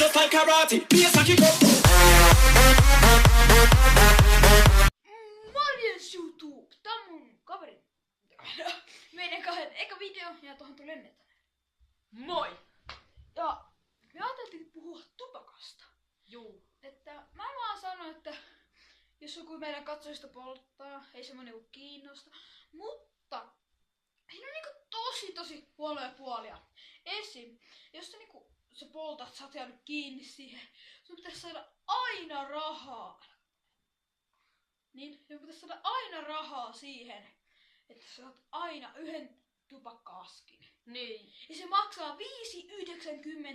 just like karate. Bass and kick up. Morjens YouTube! Tää on mun kaveri. Meidän kahden eka video ja tuohon tuli lennetään. Moi! Ja me ajateltiin puhua tupakasta. Juu. Että mä vaan sanoin, että jos joku meidän katsojista polttaa, ei se mua niinku kiinnosta. Mutta siinä on niinku tosi huonoja puolia. Esim. Jos sä poltat, sä oot jäänyt kiinni siihen. Sun pitäisi saada aina rahaa. Niin, sun pitäisi saada aina rahaa siihen, että sä saat aina yhden tupakka-askin. Niin. Ja se maksaa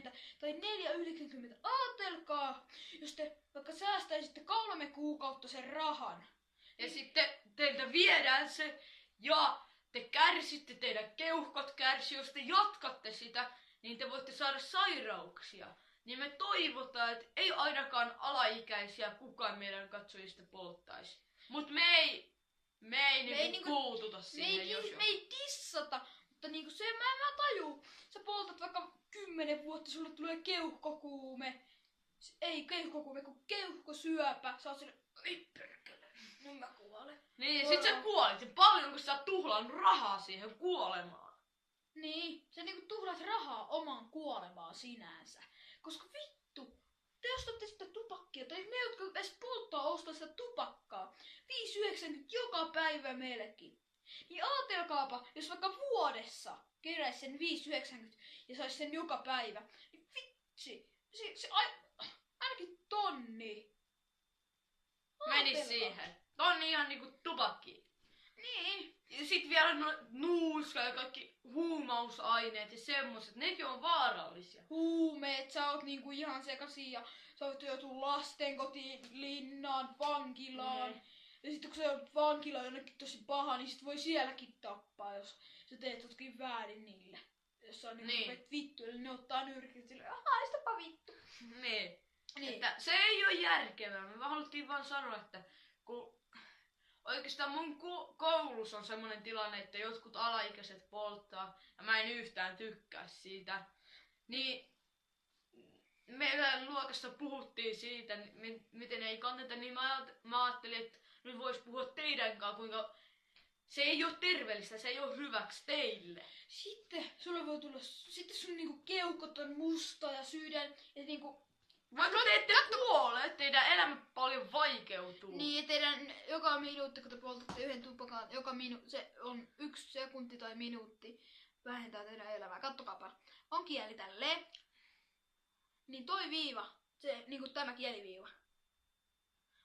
5,90 tai 4,90. Aatelkaa, jos te vaikka säästäisitte 3 kuukautta sen rahan. Ja sitten teiltä viedään se ja te kärsitte, teidän keuhkot kärsii, jos te jatkatte sitä, niin te voitte saada sairauksia. Niin me toivotaan, että ei ainakaan alaikäisiä kukaan meidän katsojista polttaisi. Mut me ei puututa siihen, me ei dissata, mutta niinku se mä tajuu. Sä poltat vaikka 10 vuotta, sulle tulee keuhkokuume. Ei keuhkokuume, kun keuhkosyöpä. Sä oot sille, ei perkele, nyt mä kuolen. Niin, sit sä kuolit. Ja paljonko sä oot tuhlannut rahaa siihen kuolemaan? Niin, sä niinku tuhlat rahaa oman kuolemaan sinänsä. Koska vittu, te ostatte sitä tupakkia, tai ne, jotka edes polttaa, ostaa sitä tupakkaa. 5,90 joka päivä melkein. Niin aatelkaapa, jos vaikka vuodessa keräisi sen 5,90 ja saisi sen joka päivä, niin vitsi, ainakin tonni. Menis siihen. Tonni ihan niinku tupakki. Niin. Ja sit vielä nuuska ja kaikki huumausaineet ja semmoset, nekin on vaarallisia. Huumeet, sä oot niinku ihan sekasin ja sä oot joutuu lastenkotiin, linnaan, vankilaan. Mm. Ja sitten kun se on vankila jonnekin tosi paha, niin sit voi sielläkin tappaa, jos sä teet jotkin väärin niille. Jos sä on niin. Vittu, eli ne ottaa nyrkit silleen, haistapa vittu. Niin. Niin. Että se ei oo järkevää. Me haluttiin vaan sanoa, että kun oikeastaan mun koulussa on semmonen tilanne, että jotkut alaikäiset polttaa ja mä en yhtään tykkää siitä. Niin meillä luokassa puhuttiin siitä, miten ei kannata, niin mä ajattelin, että nyt vois puhua teidän kanssa, kuinka se ei oo terveellistä, se ei oo hyväksi teille. Sitten sulla voi tulla, sitten sun niinku keuhkot on musta ja sydän ja niinku. Vaikka te ette kuole, teidän elämä paljon vaikeutuu. Niin, ja teidän joka minuutti, kun te poltatte yhden tupakan, se on 1 sekunti tai minuutti, vähentää teidän elämää. Kattokaapa, on kieli tälleen. Niin toi viiva, se niinku tämä kieliviiva,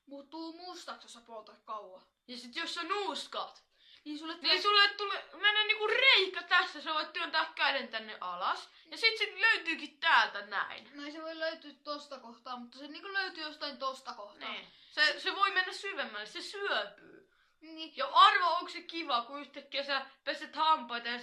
muuttuu mustaksi, jos sä poltat kauan. Ja sit jos sä nuuskat, niin sulle tulee mennä niinku reikä tässä, sä voit työntää käden tänne alas. Ja sit löytyykin täältä näin. No ei se voi löytyä tosta kohtaa, mutta se niinku löytyy jostain tosta kohtaa. Niin. Se voi mennä syvemmälle, se syöpyy. Niin. Ja arvo, onko se kiva, kun yhtäkkiä sä peset hampaita ja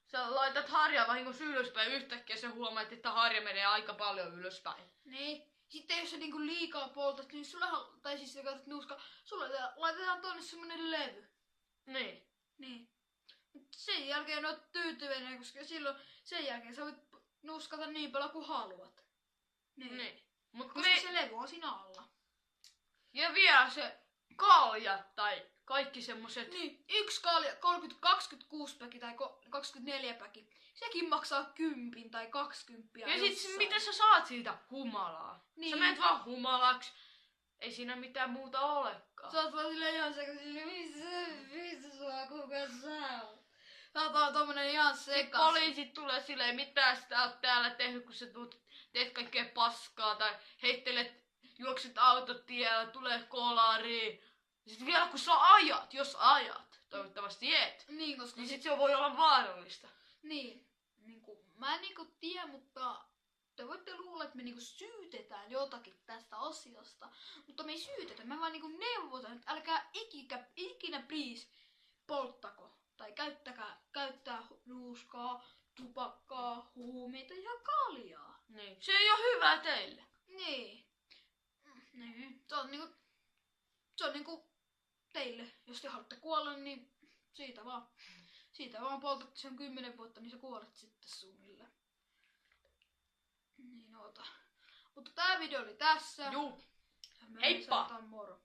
sä laitat harjaa vahingossa ylöspäin, yhtäkkiä sä huomaat, että harja menee aika paljon ylöspäin. Niin. Sitten jos sä niinku liikaa poltat, niin sulla, tai siis sä käytät nuuskaa, sulle laitetaan tonne semmonen levy. Niin. Niin. Mut sen jälkeen oot tyytyväinen, koska silloin sen jälkeen sä voit nuuskata niin paljon kuin haluat. Niin. Mut Koska se levy on siinä alla. Ja vielä se kalja tai kaikki semmoset. Niin, 1 kalja, 26 päki tai 24 päki. Sekin maksaa 10 tai 20. Ja sit mitä sä saat siitä humalaa? Niin. Sä menet vaan humalaksi. Ei siinä mitään muuta olekaan. Sä oot vaan silleen ihan sekaisin, missä sua kuka saa? Sä oot vaan tommonen ihan sekaisin. Poliisit tulee silleen, mitä sä oot täällä tehnyt, kun sä teet kaikkea paskaa tai juokset autotiellä, tulee kolariin. Ja sit vielä kun sä ajat, jos ajat, toivottavasti et, niin, koska niin sit se voi olla vaarallista. Niin, mä en tiedä, mutta te voitte luulla, että me syytetään jotakin tästä asiasta. Mutta me ei syytetä, me vaan neuvotaan, että älkää ikinä please polttako. Tai käyttää nuuskaa, tupakkaa, huumeita ja kaljaa. Niin. Se ei oo hyvä teille. Niin. Niin. Se on teille. Jos te haluatte kuolla, niin siitä vaan. Siitä vaan poltatte sen 10 vuotta, niin sä kuolet sitten suunnilleen. Niin oota. Mutta tää video oli tässä. Juu. Me Heippa! sanotaan moro.